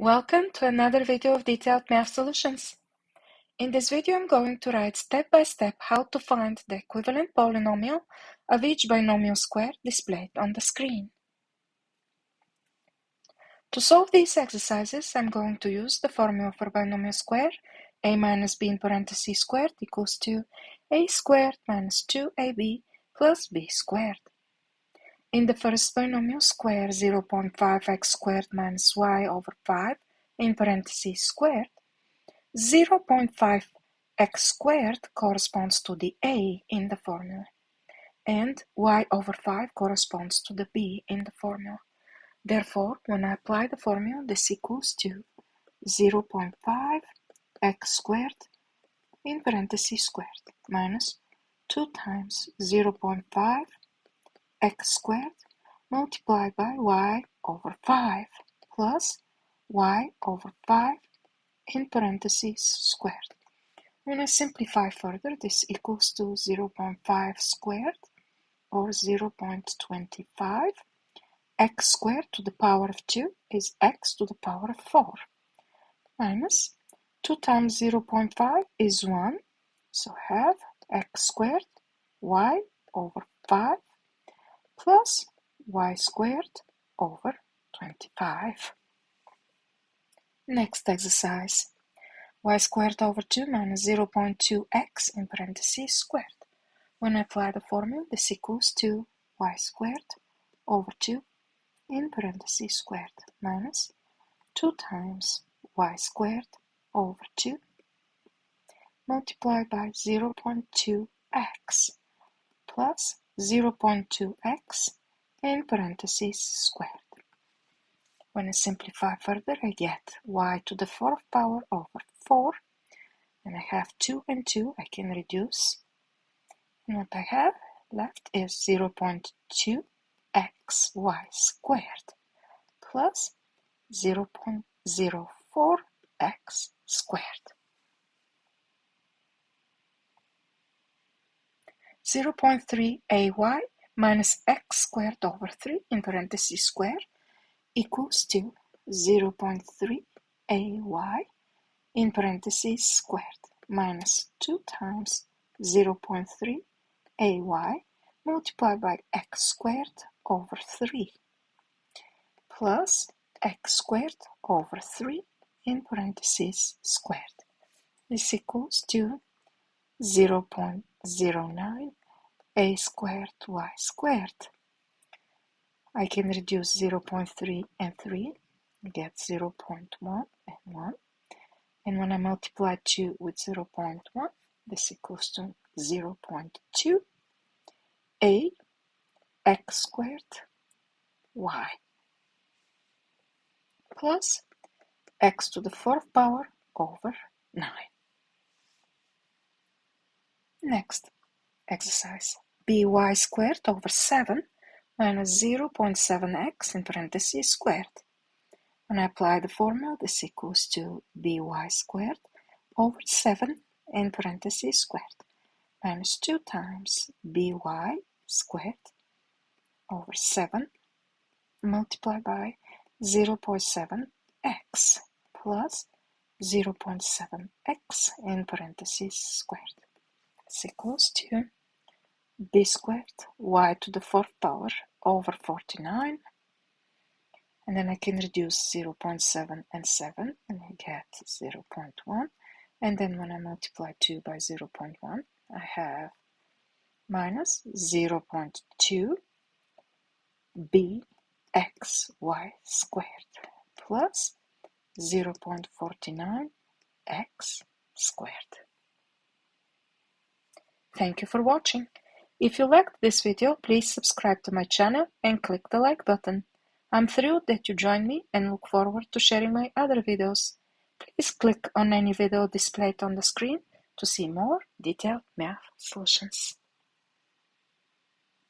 Welcome to another video of detailed math solutions. In this video, I'm going to write step by step how to find the equivalent polynomial of each binomial square displayed on the screen. To solve these exercises, I'm going to use the formula for binomial square, a minus b in parentheses squared equals to a squared minus 2ab plus b squared. In the first binomial square, 0.5x squared minus y over 5 in parentheses squared, 0.5x squared corresponds to the a in the formula, and y over 5 corresponds to the b in the formula. Therefore, when I apply the formula, this equals to 0.5x squared in parentheses squared minus 2 times 0.5x squared multiplied by y over 5 plus y over 5 in parentheses squared. When I simplify further, this equals to 0.5 squared or 0.25. X squared to the power of 2 is x to the power of 4 minus 2 times 0.5 is 1, so have x squared y over 5 plus y squared over 25. Next exercise. Y squared over 2 minus 0.2x in parentheses squared. When I apply the formula, this equals to y squared over 2 in parentheses squared minus 2 times y squared over 2 multiplied by 0.2x plus 0.2x in parentheses squared. When I simplify further, I get y to the 4th power over 4, and I have 2 and 2 I can reduce, and what I have left is 0.2xy squared plus 0.04x squared. 0.3ay minus x squared over 3 in parentheses square equals to 0.3ay in parentheses squared minus 2 times 0.3ay multiplied by x squared over 3 plus x squared over 3 in parentheses squared. This equals to 0.09 a squared y squared. I can reduce 0.3 and 3, get 0.1 and 1. And when I multiply 2 with 0.1, this equals to 0.2 a x squared y plus x to the 4th power over 9. Next exercise. By squared over 7 minus 0.7x in parentheses squared. When I apply the formula, this equals to by squared over 7 in parentheses squared minus 2 times by squared over 7 multiplied by 0.7x plus 0.7x in parentheses squared. This equals to b squared y to the 4th power over 49, and then I can reduce 0.7 and 7 and I get 0.1, and then when I multiply 2 by 0.1 I have minus 0.2 bxy squared plus 0.49 x squared. Thank you for watching. If you liked this video, please subscribe to my channel and click the like button. I'm thrilled that you joined me and look forward to sharing my other videos. Please click on any video displayed on the screen to see more detailed math solutions.